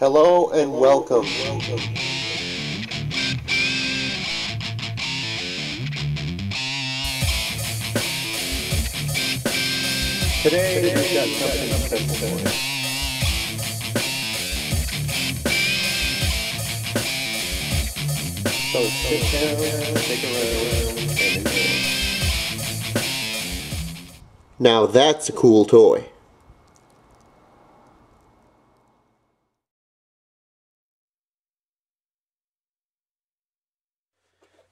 Hello and welcome. Today we've got something special for you. So sit down, stick around, and enjoy. Now that's a cool toy.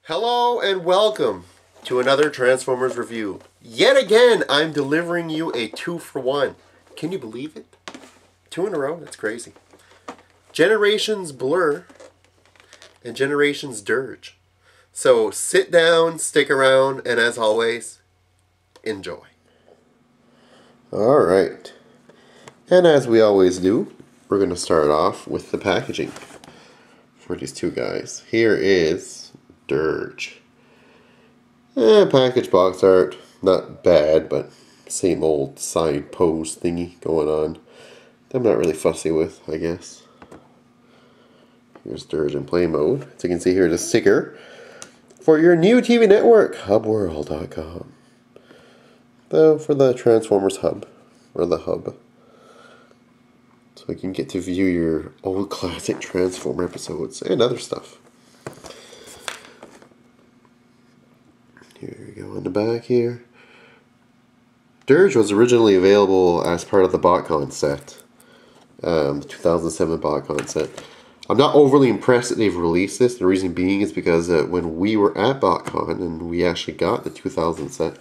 Hello and welcome to another Transformers review. Yet again, I'm delivering you a 2-for-1. Can you believe it? 2 in a row? That's crazy. Generations Blurr and Generations Dirge. So sit down, stick around, and as always, enjoy. Alright. And as we always do, we're going to start off with the packaging for these two guys. Here is Dirge. Package box art, not bad, but same old side pose thingy going on. I'm not really fussy with, I guess. Here's Dirge in play mode. As you can see, here's a sticker for your new TV network, hubworld.com. Though for the Transformers hub, or the hub. So you can get to view your old classic Transformer episodes and other stuff. Here we go on the back here. Dirge was originally available as part of the BotCon set. The 2007 BotCon set. I'm not overly impressed that they've released this. The reason being is because when we were at BotCon and we actually got the 2000 set,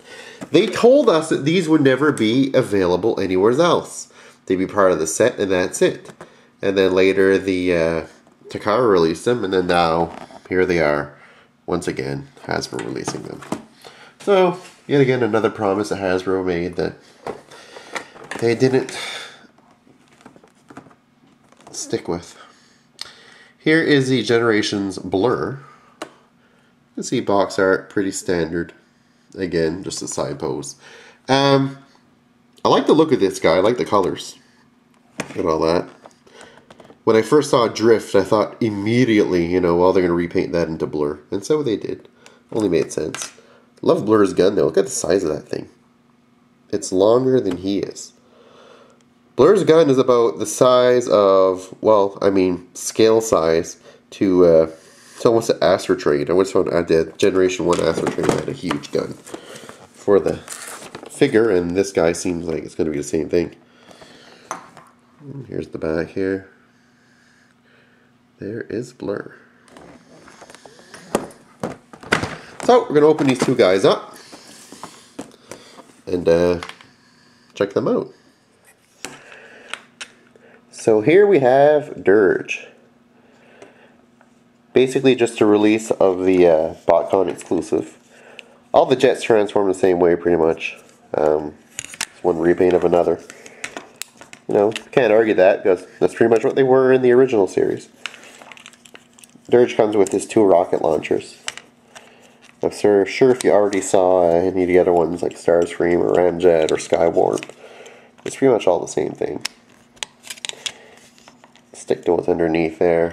they told us that these would never be available anywhere else. They'd be part of the set and that's it. And then later the Takara released them, and then now here they are. Once again, Hasbro releasing them. So, yet again, another promise that Hasbro made that they didn't stick with. Here is the Generations Blurr. You can see box art, pretty standard. Again, just a side pose. I like the look of this guy. I like the colors and all that. When I first saw Drift, I thought immediately, you know, well, they're going to repaint that into Blurr. And so they did. Only made sense. Love Blurr's gun, though. Look at the size of that thing. It's longer than he is. Blurr's gun is about the size of, well, I mean, scale size to, it's almost an Astrotrain. I once found at the Generation 1 Astrotrain had a huge gun for the figure, and this guy seems like it's going to be the same thing. Here's the back here. There is Blurr. So, we're going to open these two guys up and check them out. So here we have Dirge. Basically just a release of the BotCon exclusive. All the jets transform the same way pretty much. It's one repaint of another. You know, can't argue that because that's pretty much what they were in the original series. Dirge comes with his 2 rocket launchers. I'm sure if you already saw any of the other ones like Starscream or Ramjet or Skywarp, it's pretty much all the same thing. Stick those underneath there,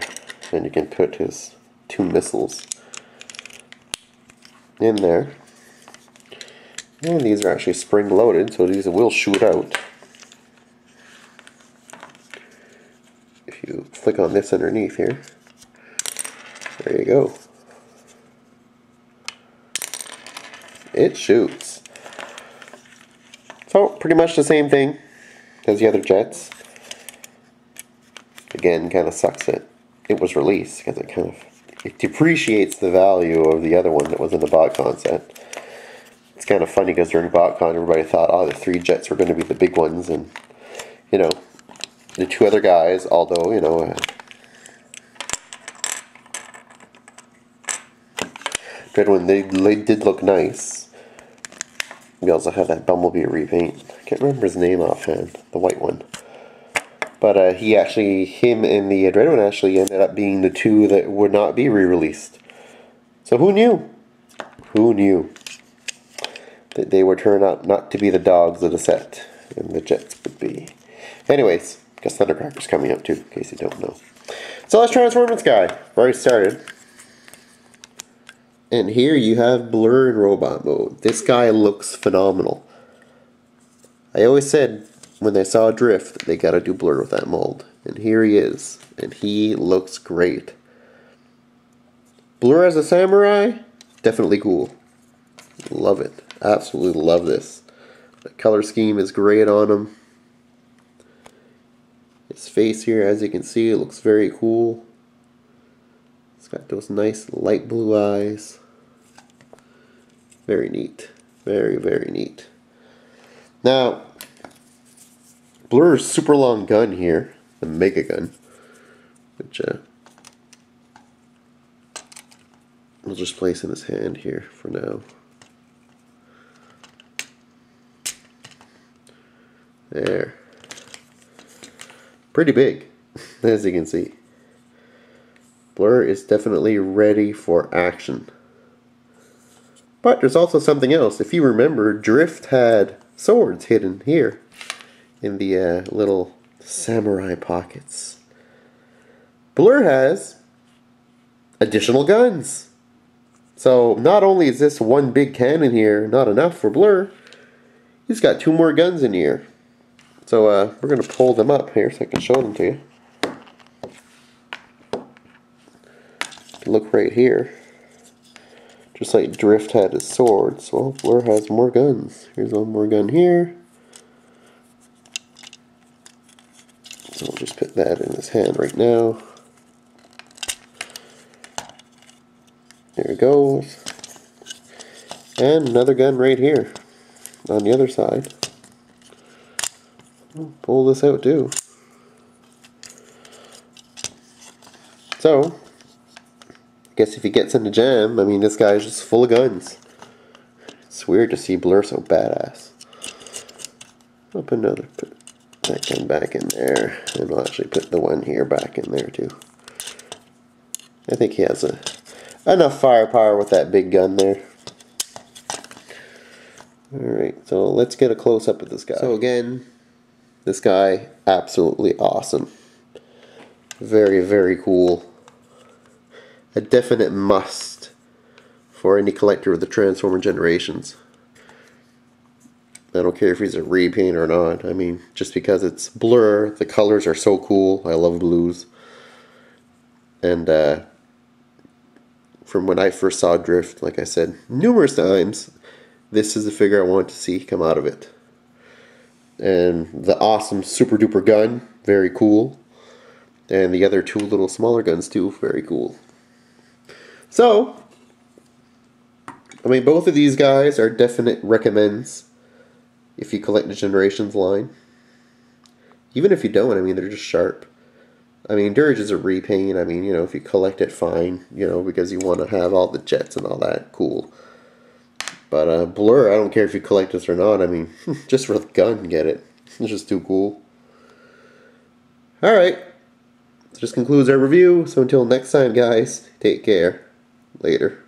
and you can put his 2 missiles in there. And these are actually spring loaded, so these will shoot out. If you flick on this underneath here, there you go. It shoots. So, pretty much the same thing as the other jets. Again, kind of sucks that it was released because it depreciates the value of the other one that was in the BotCon set. It's kind of funny because during BotCon everybody thought, oh, the 3 jets were going to be the big ones, and you know, the 2 other guys, although, you know, good one, they did look nice. We also have that Bumblebee repaint. I can't remember his name offhand, the white one. But him and the red one actually ended up being the 2 that would not be re-released. So who knew? Who knew that they would turn out not to be the dogs of the set, and the jets would be. Anyways, guess Thundercracker's coming up too, in case you don't know. So let's transform this guy. I've already started. And here you have Blurr in robot mode. This guy looks phenomenal. I always said when I saw Drift, they gotta do Blurr with that mold. And here he is. And he looks great. Blurr as a samurai? Definitely cool. Love it. Absolutely love this. The color scheme is great on him. His face here, as you can see, it looks very cool. It's got those nice light blue eyes. Very neat. Very, very neat. Now, Blurr's super long gun here, the Mega Gun, which we'll just place in his hand here for now. There. Pretty big, as you can see. Blurr is definitely ready for action. But there's also something else. If you remember, Drift had swords hidden here in the little samurai pockets. Blurr has additional guns. So not only is this one big cannon here not enough for Blurr, he's got 2 more guns in here. So we're going to pull them up here so I can show them to you. Look right here. Just like Drift had his swords, well, Blurr has more guns. Here's one more gun here. So we'll just put that in his hand right now. There it goes. And another gun right here on the other side. We'll pull this out too. So, I guess if he gets in the jam, I mean, this guy's just full of guns. It's weird to see Blurr so badass. I'll put that gun back in there, and I'll actually put the one here back in there too. I think he has enough firepower with that big gun there. Alright, so let's get a close-up of this guy. So again, this guy, absolutely awesome. Very, very cool. A definite must for any collector of the Transformer generations. I don't care if he's a repaint or not. I mean, just because it's Blurr, the colors are so cool. I love blues. And from when I first saw Drift, like I said numerous times, this is the figure I want to see come out of it. And the awesome super duper gun, very cool. And the other 2 little smaller guns too, very cool. So, I mean, both of these guys are definite recommends if you collect the Generations line. Even if you don't, I mean, they're just sharp. I mean, Dirge is a repaint. I mean, you know, if you collect it, fine. You know, because you want to have all the jets and all that, cool. But Blurr, I don't care if you collect this or not. I mean, just for the gun, get it. It's just too cool. Alright. This concludes our review. So until next time, guys, take care. Later.